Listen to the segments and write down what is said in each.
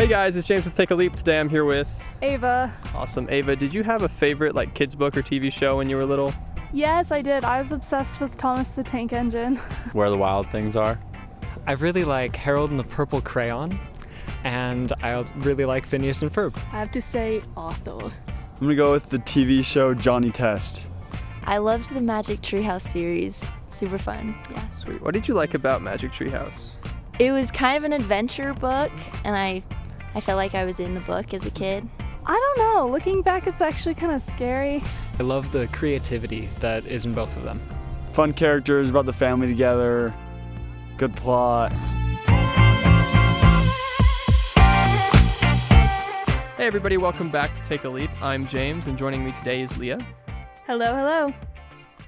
Hey guys, it's James with Take a Leap. Today I'm here with Ava. Awesome. Ava, did you have a favorite kids book or TV show when you were little? Yes, I did. I was obsessed with Thomas the Tank Engine. Where the Wild Things Are. I really like Harold and the Purple Crayon, and I really like Phineas and Ferb. I have to say Otho. I'm gonna go with the TV show Johnny Test. I loved the Magic Treehouse series. Super fun, yeah. Sweet. What did you like about Magic Treehouse? It was kind of an adventure book, and I felt like I was in the book as a kid. I don't know. Looking back, it's actually kind of scary. I love the creativity that is in both of them. Fun characters about the family together. Good plot. Hey everybody, welcome back to Take a Leap. I'm James, and joining me today is Lia. Hello.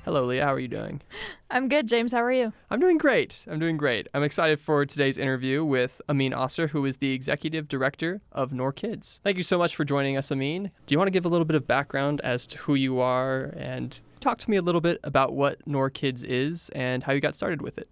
Hello Lia, how are you doing? I'm good, James. How are you? I'm doing great. I'm excited for today's interview with Amin Aaser, who is the Executive Director of Noor Kids. Thank you so much for joining us, Amin. Do you want to give a little bit of background as to who you are and talk to me a little bit about what Noor Kids is and how you got started with it?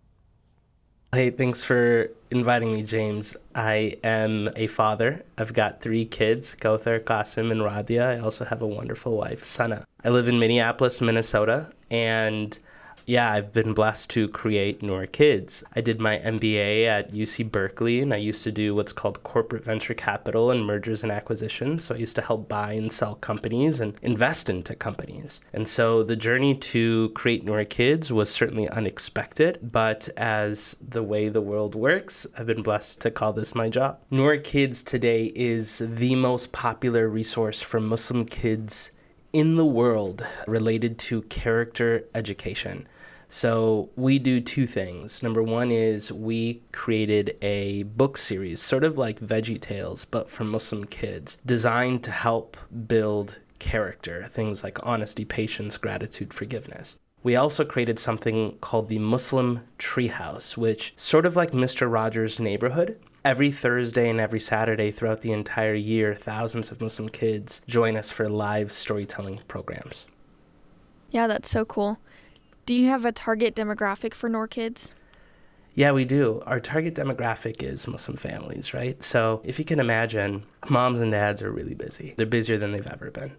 Hey, thanks for inviting me, James. I am a father. I've got 3 kids, Kauthar, Qasim, and Radia. I also have a wonderful wife, Sana. I live in Minneapolis, Minnesota, and I've been blessed to create Noor Kids. I did my MBA at UC Berkeley, and I used to do what's called corporate venture capital and mergers and acquisitions. So I used to help buy and sell companies and invest into companies. And so the journey to create Noor Kids was certainly unexpected, but as the way the world works, I've been blessed to call this my job. Noor Kids today is the most popular resource for Muslim kids in the world related to character education. So we do 2 things. Number 1 is we created a book series, sort of like Veggie Tales, but for Muslim kids, designed to help build character, things like honesty, patience, gratitude, forgiveness. We also created something called the Muslim Treehouse, which sort of like Mr. Rogers' Neighborhood. Every Thursday and every Saturday throughout the entire year, thousands of Muslim kids join us for live storytelling programs. Yeah, that's so cool. Do you have a target demographic for Noor Kids? Yeah, we do. Our target demographic is Muslim families, right? So if you can imagine, moms and dads are really busy. They're busier than they've ever been.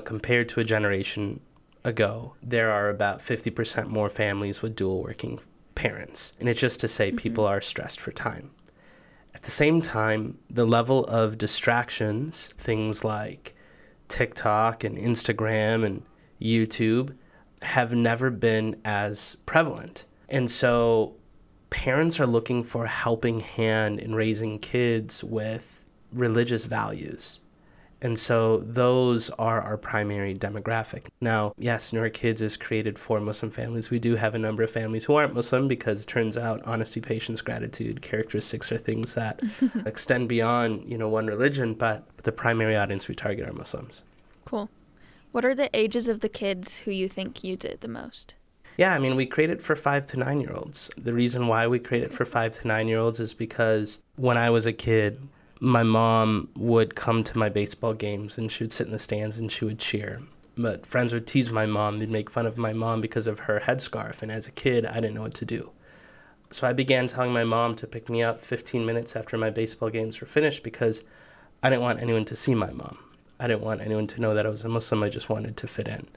Compared to a generation ago, there are about 50% more families with dual working parents. And it's just to say people are stressed for time. At the same time, the level of distractions, things like TikTok and Instagram and YouTube, have never been as prevalent. And so parents are looking for a helping hand in raising kids with religious values. And so those are our primary demographic. Now, yes, Noor Kids is created for Muslim families. We do have a number of families who aren't Muslim because it turns out honesty, patience, gratitude, characteristics are things that extend beyond, one religion, but the primary audience we target are Muslims. Cool. What are the ages of the kids who you think use it the most? Yeah, we create it for 5 to 9-year-olds. The reason why we create it for 5 to 9-year-olds is because when I was a kid, my mom would come to my baseball games and she would sit in the stands and she would cheer. But friends would tease my mom. They'd make fun of my mom because of her headscarf. And as a kid, I didn't know what to do. So I began telling my mom to pick me up 15 minutes after my baseball games were finished because I didn't want anyone to see my mom. I didn't want anyone to know that I was a Muslim. I just wanted to fit in.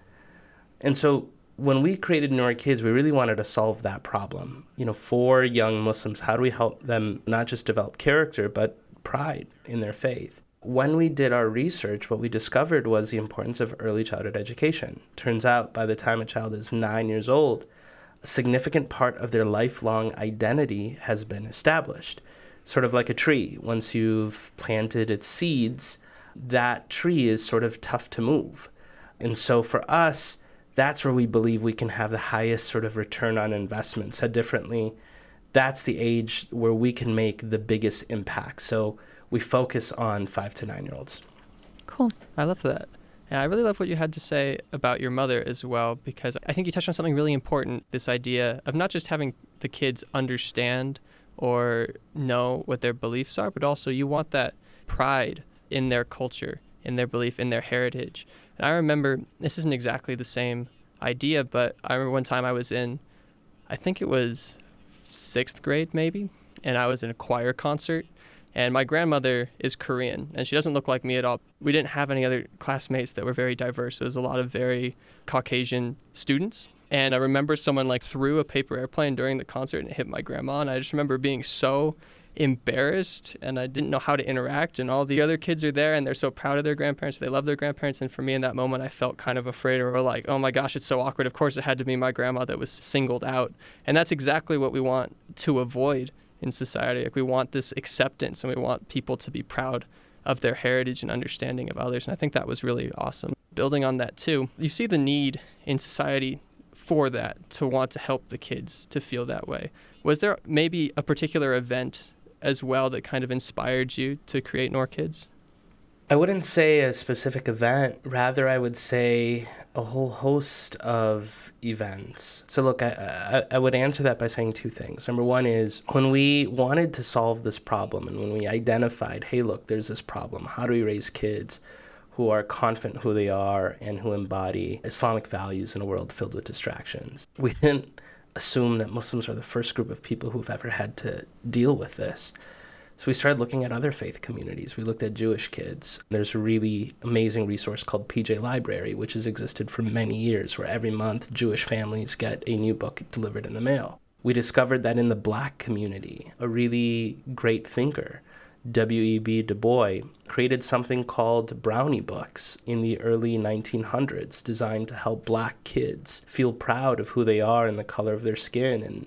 And so when we created Noor Kids, we really wanted to solve that problem. For young Muslims, how do we help them not just develop character, but pride in their faith? When we did our research, what we discovered was the importance of early childhood education. Turns out by the time a child is 9 years old, a significant part of their lifelong identity has been established. Sort of like a tree. Once you've planted its seeds, that tree is sort of tough to move. And so for us, that's where we believe we can have the highest sort of return on investment. Said differently, that's the age where we can make the biggest impact. So we focus on 5 to 9-year-olds. Cool. I love that. And I really love what you had to say about your mother as well, because I think you touched on something really important, this idea of not just having the kids understand or know what their beliefs are, but also you want that pride in their culture, in their belief, in their heritage. And I remember, this isn't exactly the same idea, but I remember one time I was in, I think it was 6th grade maybe, and I was in a choir concert And my grandmother is Korean, and she doesn't look like me at all. We didn't have any other classmates that were very diverse. It was a lot of very Caucasian students. And I remember someone like threw a paper airplane during the concert and it hit my grandma. And I just remember being so embarrassed, and I didn't know how to interact. And all the other kids are there and they're so proud of their grandparents. They love their grandparents. And for me in that moment, I felt kind of afraid, or like, oh my gosh, it's so awkward. Of course, it had to be my grandma that was singled out. And that's exactly what we want to avoid in society. Like, we want this acceptance, and we want people to be proud of their heritage and understanding of others. And I think that was really awesome. Building on that too, you see the need in society for that, to want to help the kids to feel that way. Was there maybe a particular event as well that kind of inspired you to create Noor Kids? I wouldn't say a specific event. Rather, I would say a whole host of events. So look, I would answer that by saying two things. Number one is, when we wanted to solve this problem and when we identified, hey, look, there's this problem. How do we raise kids who are confident who they are and who embody Islamic values in a world filled with distractions? We didn't assume that Muslims are the first group of people who've ever had to deal with this. So we started looking at other faith communities. We looked at Jewish kids. There's a really amazing resource called PJ Library, which has existed for many years, where every month Jewish families get a new book delivered in the mail. We discovered that in the Black community, a really great thinker, W.E.B. Du Bois, created something called brownie books in the early 1900s, designed to help Black kids feel proud of who they are and the color of their skin and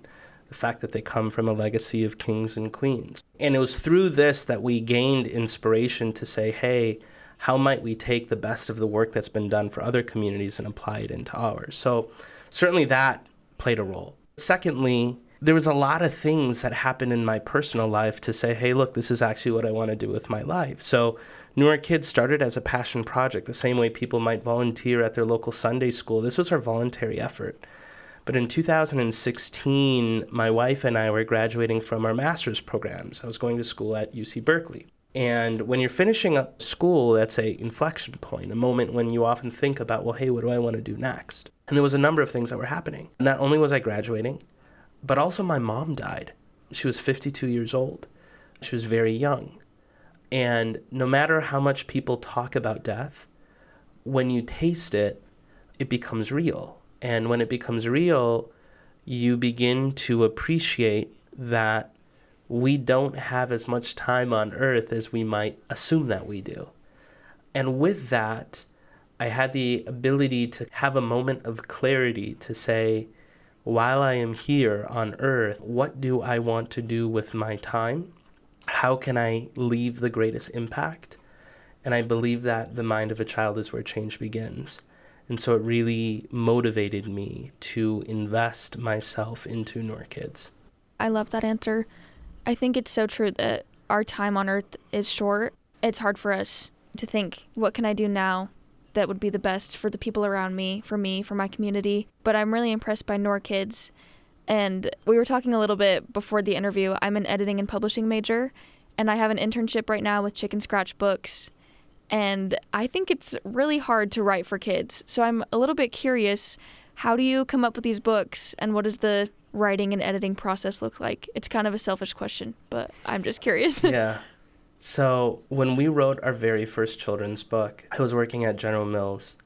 the fact that they come from a legacy of kings and queens. And it was through this that we gained inspiration to say, hey, how might we take the best of the work that's been done for other communities and apply it into ours? So certainly that played a role. Secondly, there was a lot of things that happened in my personal life to say, hey, look, this is actually what I want to do with my life. So Noor Kids started as a passion project, the same way people might volunteer at their local Sunday school. This was our voluntary effort. But in 2016, my wife and I were graduating from our master's programs. I was going to school at UC Berkeley. And when you're finishing up school, that's an inflection point, a moment when you often think about, well, hey, what do I want to do next? And there was a number of things that were happening. Not only was I graduating, but also my mom died. She was 52 years old. She was very young. And no matter how much people talk about death, when you taste it, it becomes real. And when it becomes real, you begin to appreciate that we don't have as much time on earth as we might assume that we do. And with that, I had the ability to have a moment of clarity to say, while I am here on earth, what do I want to do with my time? How can I leave the greatest impact? And I believe that the mind of a child is where change begins. And so it really motivated me to invest myself into Noor Kids. I love that answer. I think it's so true that our time on earth is short. It's hard for us to think, what can I do now that would be the best for the people around me, for my community? But I'm really impressed by Noor Kids. And we were talking a little bit before the interview. I'm an editing and publishing major, and I have an internship right now with Chicken Scratch Books. And I think it's really hard to write for kids. So I'm a little bit curious, how do you come up with these books, and what does the writing and editing process look like? It's kind of a selfish question, but I'm just curious. Yeah. So when we wrote our very first children's book, I was working at General Mills,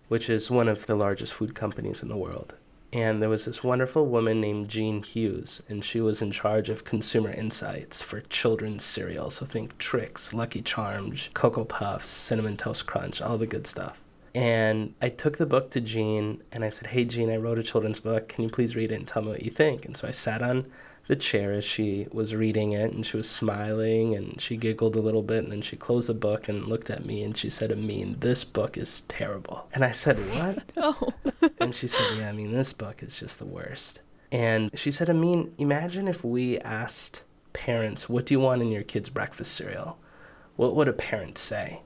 which is one of the largest food companies in the world. And there was this wonderful woman named Jean Hughes, and she was in charge of consumer insights for children's cereal. So think Trix, Lucky Charms, Cocoa Puffs, Cinnamon Toast Crunch, all the good stuff. And I took the book to Jean, and I said, hey, Jean, I wrote a children's book. Can you please read it and tell me what you think? And so I sat on the chair as she was reading it, and she was smiling, and she giggled a little bit, and then she closed the book and looked at me, and she said, Amin, this book is terrible. And I said, what? Oh. And she said, yeah, this book is just the worst. And she said, Amin, imagine if we asked parents, what do you want in your kid's breakfast cereal? What would a parent say?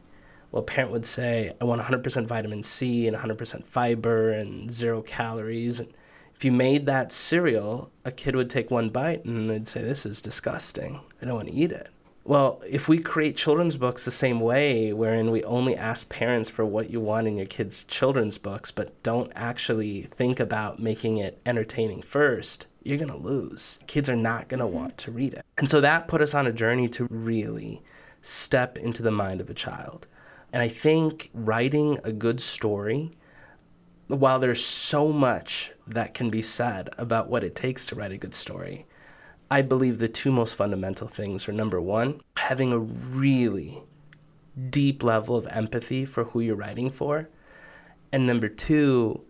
Well, a parent would say, I want 100% vitamin C and 100% fiber and 0 calories. And if you made that cereal, a kid would take one bite and they'd say, this is disgusting. I don't want to eat it. Well, if we create children's books the same way, wherein we only ask parents for what you want in your kids' children's books, but don't actually think about making it entertaining first, you're going to lose. Kids are not going to want to read it. And so that put us on a journey to really step into the mind of a child. And I think writing a good story, while there's so much that can be said about what it takes to write a good story, I believe the two most fundamental things are, number one, having a really deep level of empathy for who you're writing for. And number two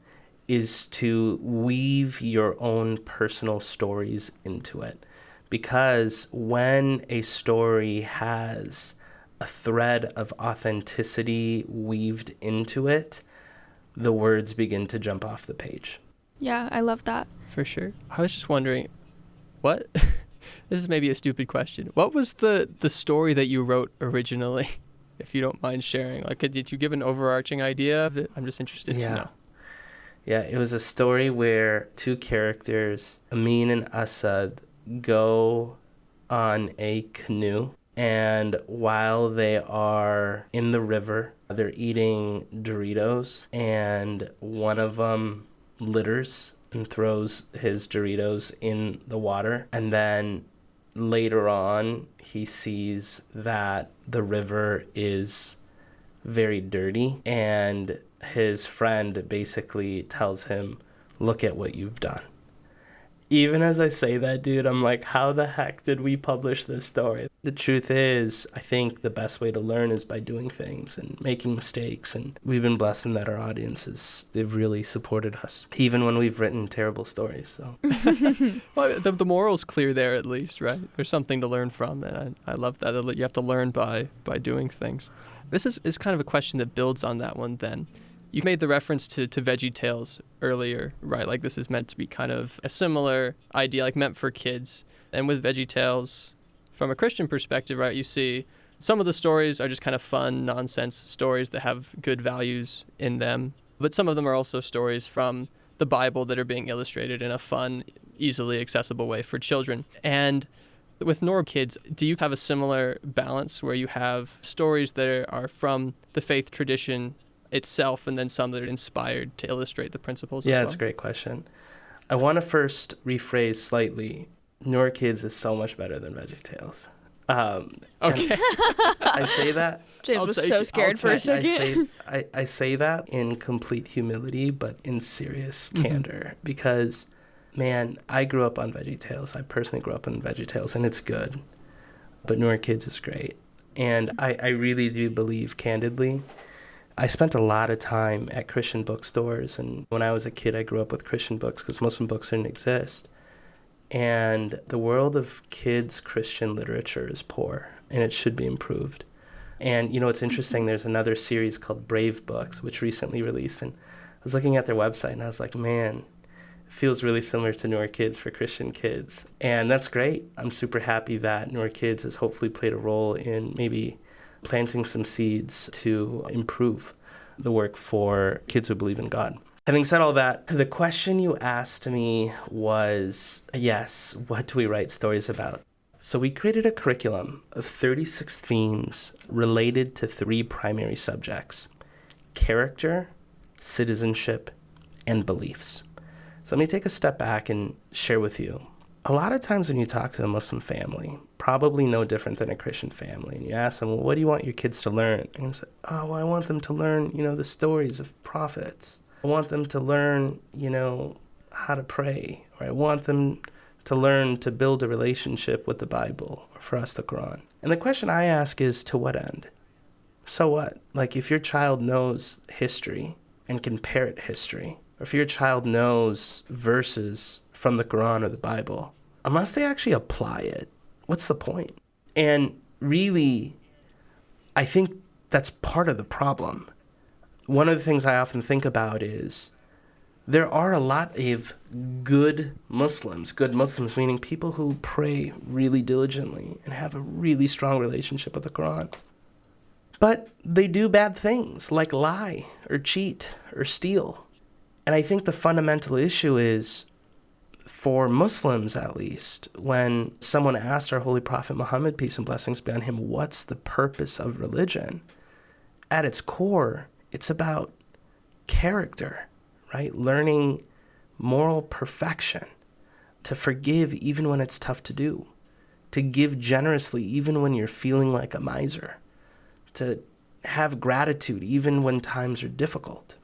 is to weave your own personal stories into it. Because when a story has a thread of authenticity weaved into it, the words begin to jump off the page. Yeah, I love that. For sure. I was just wondering, what? This is maybe a stupid question. What was the story that you wrote originally, if you don't mind sharing? Like, did you give an overarching idea of it? I'm just interested to know. Yeah, it was a story where two characters, Amin and Aaser, go on a canoe. And while they are in the river, they're eating Doritos. And one of them litters and throws his Doritos in the water. And then later on, he sees that the river is very dirty. And his friend basically tells him, look at what you've done. Even as I say that, dude, I'm like, how the heck did we publish this story? The truth is, I think the best way to learn is by doing things and making mistakes. And we've been blessed in that our audiences, they've really supported us, even when we've written terrible stories. So, Well, the moral's clear there at least, right? There's something to learn from. And I love that. You have to learn by doing things. This is kind of a question that builds on that one then. You made the reference to Veggie Tales earlier, right? Like this is meant to be kind of a similar idea, like meant for kids. And with Veggie Tales, from a Christian perspective, right, you see some of the stories are just kind of fun, nonsense stories that have good values in them. But some of them are also stories from the Bible that are being illustrated in a fun, easily accessible way for children. And with Noor Kids, do you have a similar balance where you have stories that are from the faith tradition itself and then some that are inspired to illustrate the principles as well? Yeah, it's a great question. I want to first rephrase slightly. Noor Kids is so much better than Veggie Tales. Okay. I say that. James was so scared for a second. I say that in complete humility, but in serious candor, because, man, I grew up on Veggie Tales. I personally grew up on Veggie Tales, and it's good. But Noor Kids is great. And I really do believe, candidly, I spent a lot of time at Christian bookstores, and when I was a kid, I grew up with Christian books because Muslim books didn't exist. And the world of kids' Christian literature is poor, and it should be improved. And, you know, it's interesting, there's another series called Brave Books, which recently released, and I was looking at their website, and I was like, man, it feels really similar to Noor Kids for Christian kids. And that's great. I'm super happy that Noor Kids has hopefully played a role in maybe planting some seeds to improve the work for kids who believe in God. Having said all that, the question you asked me was, yes, what do we write stories about? So we created a curriculum of 36 themes related to 3 primary subjects: character, citizenship, and beliefs. So let me take a step back and share with you. A lot of times when you talk to a Muslim family, probably no different than a Christian family, and you ask them, well, what do you want your kids to learn? They're going to say, oh, well, I want them to learn, the stories of prophets. I want them to learn, how to pray. Or I want them to learn to build a relationship with the Bible, or for us, the Quran. And the question I ask is, to what end? So what? Like, if your child knows history and can parrot history, or if your child knows verses from the Quran or the Bible, unless they actually apply it, what's the point? And really, I think that's part of the problem. One of the things I often think about is there are a lot of good Muslims meaning people who pray really diligently and have a really strong relationship with the Quran. But they do bad things like lie or cheat or steal. And I think the fundamental issue is, for Muslims at least, when someone asked our Holy Prophet Muhammad, peace and blessings be on him, what's the purpose of religion? At its core, it's about character, right? Learning moral perfection. to forgive even when it's tough to do, to give generously even when you're feeling like a miser, to have gratitude even when times are difficult.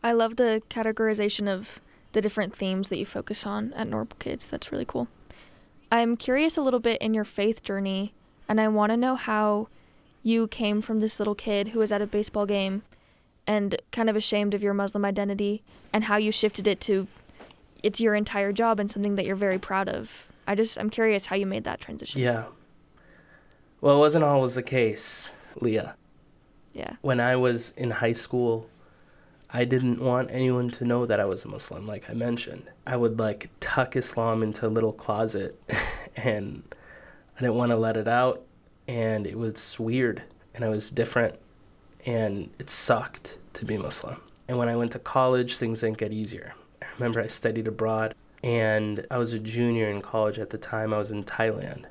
I love the categorization of the different themes that you focus on at Noor Kids. That's really cool. I'm curious a little bit in your faith journey, and I want to know how you came from this little kid who was at a baseball game and kind of ashamed of your Muslim identity, and how you shifted it to it's your entire job and something that you're very proud of. I'm curious how you made that transition. Yeah. Well, it wasn't always the case, Leah. Yeah. When I was in high school, I didn't want anyone to know that I was a Muslim, like I mentioned. I would tuck Islam into a little closet and I didn't want to let it out, and it was weird and I was different and it sucked to be Muslim. And when I went to college, things didn't get easier. I remember I studied abroad and I was a junior in college at the time. I was in Thailand.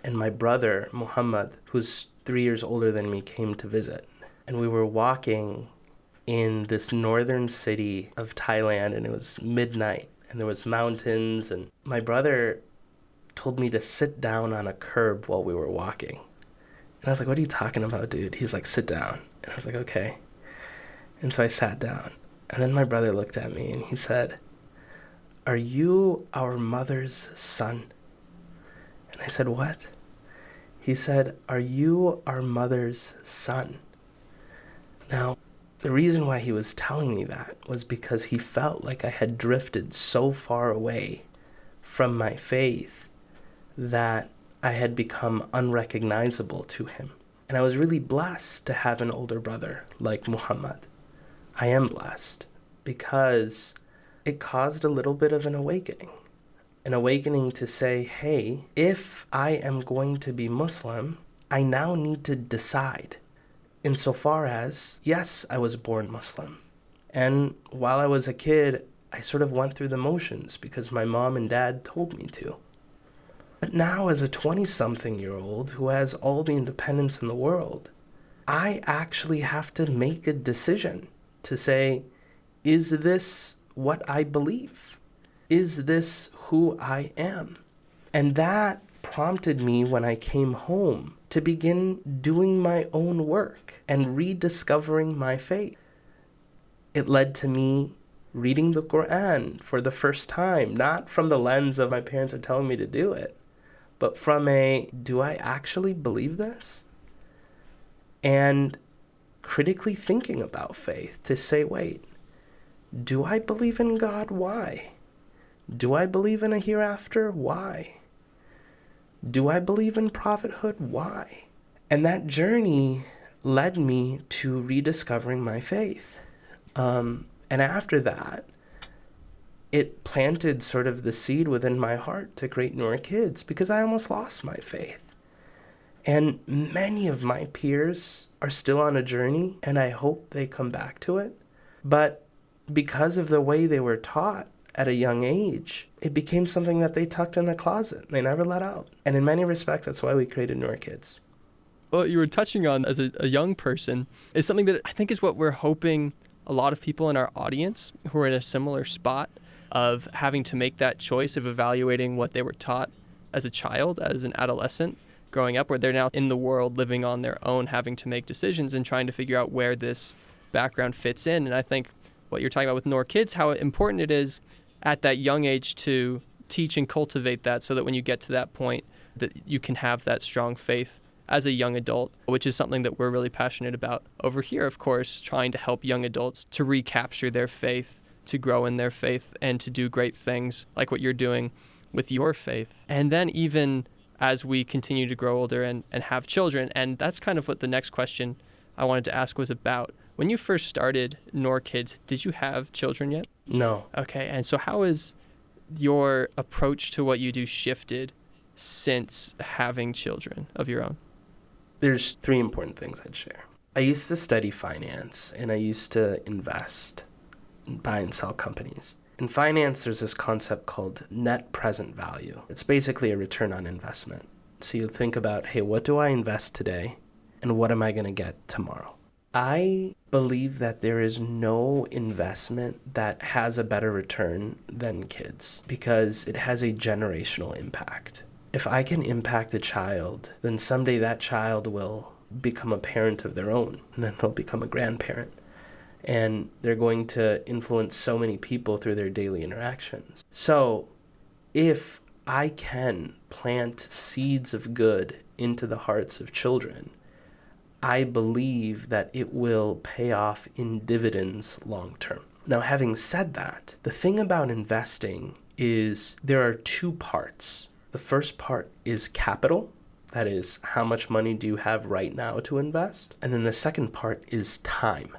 And my brother, Muhammad, who's 3 years older than me, came to visit. And we were walking in this northern city of Thailand, and it was midnight, and there was mountains, and my brother told me to sit down on a curb while we were walking. And I was like, what are you talking about, dude? He's like, sit down. And I was like, okay. And so I sat down. And then my brother looked at me and he said, are you our mother's son? And I said, what? He said, are you our mother's son? Now, the reason why he was telling me that was because he felt like I had drifted so far away from my faith that I had become unrecognizable to him. And I was really blessed to have an older brother like Muhammad. I am blessed because it caused a little bit of an awakening to say, hey, if I am going to be Muslim, I now need to decide. Insofar as, yes, I was born Muslim. And while I was a kid, I sort of went through the motions because my mom and dad told me to. But now as a 20-something-year-old who has all the independence in the world, I actually have to make a decision to say, is this what I believe? Is this who I am? And that prompted me when I came home to begin doing my own work and rediscovering my faith. It led to me reading the Quran for the first time, not from the lens of my parents are telling me to do it, but from do I actually believe this? And critically thinking about faith to say, wait, do I believe in God? Why? Do I believe in a hereafter? Why? Do I believe in prophethood? Why? And that journey led me to rediscovering my faith. And after that, it planted sort of the seed within my heart to create Noor Kids because I almost lost my faith. And many of my peers are still on a journey, and I hope they come back to it. But because of the way they were taught at a young age, it became something that they tucked in the closet. They never let out. And in many respects, that's why we created Noor Kids. What you were touching on as a young person is something that I think is what we're hoping a lot of people in our audience who are in a similar spot of having to make that choice of evaluating what they were taught as a child, as an adolescent, growing up, where they're now in the world living on their own, having to make decisions and trying to figure out where this background fits in. And I think what you're talking about with Noor Kids, how important it is at that young age to teach and cultivate that so that when you get to that point that you can have that strong faith as a young adult, which is something that we're really passionate about over here, of course, trying to help young adults to recapture their faith, to grow in their faith, and to do great things like what you're doing with your faith. And then even as we continue to grow older and have children, and that's kind of what the next question I wanted to ask was about. When you first started Noor Kids, did you have children yet? No. Okay, and so how has your approach to what you do shifted since having children of your own? There's 3 important things I'd share. I used to study finance, and I used to invest and buy and sell companies. In finance, there's this concept called net present value. It's basically a return on investment. So you think about, hey, what do I invest today, and what am I going to get tomorrow? I believe that there is no investment that has a better return than kids because it has a generational impact. If I can impact a child, then someday that child will become a parent of their own, and then they'll become a grandparent. And they're going to influence so many people through their daily interactions. So if I can plant seeds of good into the hearts of children, I believe that it will pay off in dividends long term. Now, having said that, the thing about investing is there are two parts. The first part is capital. That is, how much money do you have right now to invest? And then the second part is time.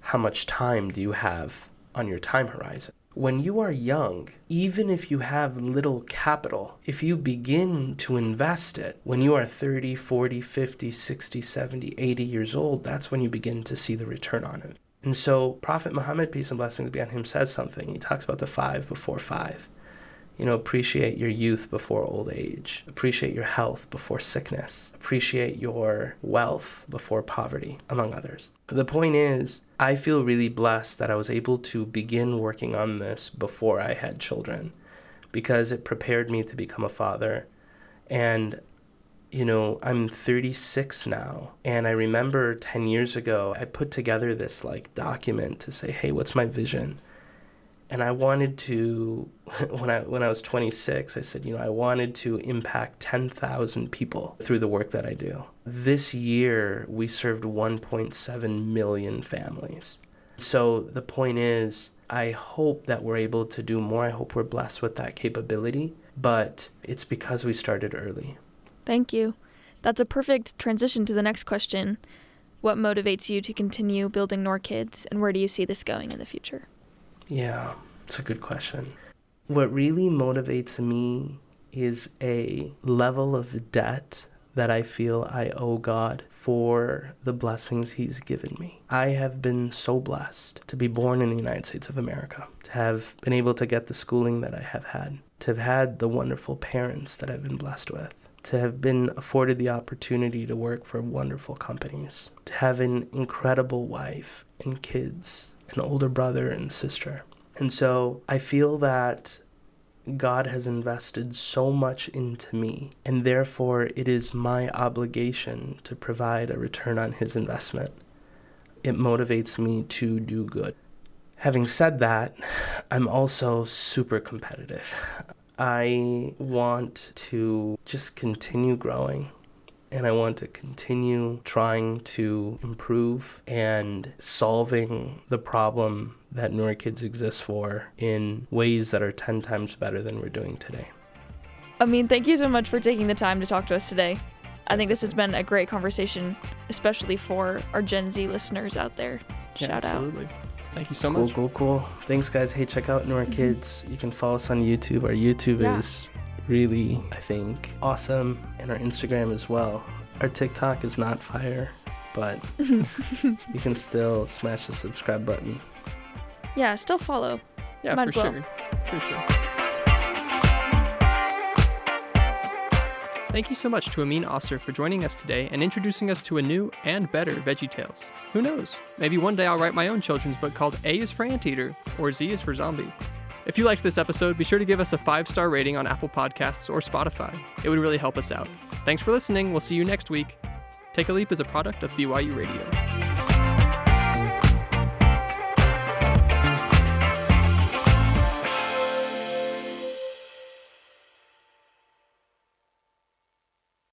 How much time do you have on your time horizon? When you are young, even if you have little capital, if you begin to invest it, when you are 30, 40, 50, 60, 70, 80 years old, that's when you begin to see the return on it. And so Prophet Muhammad, peace and blessings be on him, says something. He talks about the 5 before 5. Appreciate your youth before old age. Appreciate your health before sickness. Appreciate your wealth before poverty, among others. The point is, I feel really blessed that I was able to begin working on this before I had children because it prepared me to become a father. And, I'm 36 now. And I remember 10 years ago, I put together this document to say, hey, what's my vision? And I wanted to, when I was 26, I said, I wanted to impact 10,000 people through the work that I do. This year, we served 1.7 million families. So the point is, I hope that we're able to do more. I hope we're blessed with that capability, but it's because we started early. Thank you. That's a perfect transition to the next question. What motivates you to continue building Noor Kids, and where do you see this going in the future? Yeah, it's a good question. What really motivates me is a level of debt that I feel I owe God for the blessings He's given me. I have been so blessed to be born in the United States of America, to have been able to get the schooling that I have had, to have had the wonderful parents that I've been blessed with, to have been afforded the opportunity to work for wonderful companies, to have an incredible wife and kids, an older brother and sister. And so I feel that God has invested so much into me, and therefore it is my obligation to provide a return on His investment. It motivates me to do good. Having said that, I'm also super competitive. I want to just continue growing, and I want to continue trying to improve and solving the problem that Noor Kids exists for in ways that are 10 times better than we're doing today. Amin, thank you so much for taking the time to talk to us today. I think this has been a great conversation, especially for our Gen Z listeners out there. Shout out. Absolutely. Thank you so much. Cool. Thanks, guys. Hey, check out Noor Kids. You can follow us on YouTube. Our YouTube is really, I think, awesome, and our Instagram as well. Our TikTok is not fire, but you can still smash the subscribe button. Yeah, still follow. Yeah, Might for as well. sure. For sure. Thank you so much to Amin Aaser for joining us today and introducing us to a new and better VeggieTales. Who knows? Maybe one day I'll write my own children's book called A is for Anteater or Z is for Zombie. If you liked this episode, be sure to give us a 5-star rating on Apple Podcasts or Spotify. It would really help us out. Thanks for listening. We'll see you next week. Take a Leap is a product of BYU Radio.